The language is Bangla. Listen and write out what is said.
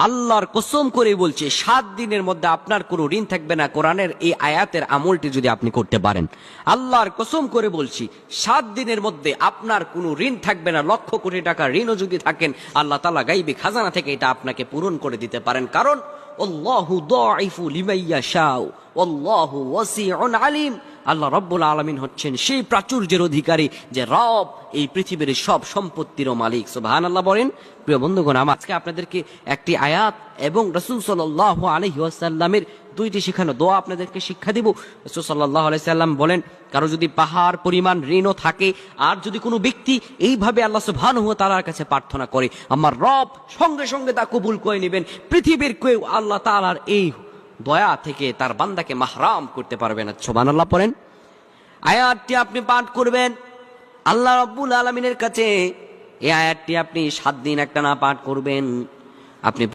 আল্লাহর কসম করে বলছে 7 দিনের মধ্যে আপনার কোনো ঋণ থাকবে না। কোরআনের এই আয়াতের আমলটি যদি আপনি করতে পারেন, আল্লাহর কসম করে বলছি 7 দিনের মধ্যে আপনার কোনো ঋণ থাকবে না। লক্ষ কোটি টাকার ঋণও যদি থাকেন, আল্লাহ তাআলা গায়বী খাজানা থেকে এটা আপনাকে পূরণ করে দিতে পারেন। কারণ আল্লাহু দাঈফু লিমান ইয়াশাউ ওয়াল্লাহু ওয়াসিউন আলিম। আল্লাহ রাব্বুল আলামিন হচ্ছেন সেই প্রাচুর্যের অধিকারী, যে রব এই পৃথিবীর সব সম্পত্তিরও মালিক। সুবহানাল্লাহ বলেন। প্রিয় বন্ধুগণ, আজকে আপনাদেরকে একটি আয়াত এবং রাসূল সাল্লাল্লাহু আলাইহি ওয়াসাল্লামের 2টি শেখানো দোয়া আপনাদেরকে শিক্ষা দিব। রাসূল সাল্লাল্লাহু আলাইহি সাল্লাম বলেন, কারো যদি পাহাড় পরিমাণ ঋণও থাকে, আর যদি কোনো ব্যক্তি এইভাবে আল্লাহ সুবহানাহু ওয়া তাআলার কাছে প্রার্থনা করে, আমার রব সঙ্গে সঙ্গে তা কবুল করে নেবেন। পৃথিবীর কেউ আল্লাহ তাআলার এই দয়া থেকে তার বান্দাকে মাহরাম করতে পারবে না। সুবহানাল্লাহ পড়েন। আয়াতটি আপনি পাঠ করবেন আল্লাহ রাব্বুল আলামিনের কাছে। এই আয়াতটি আপনি 7 দিন একটানা পাঠ করবেন। আপনি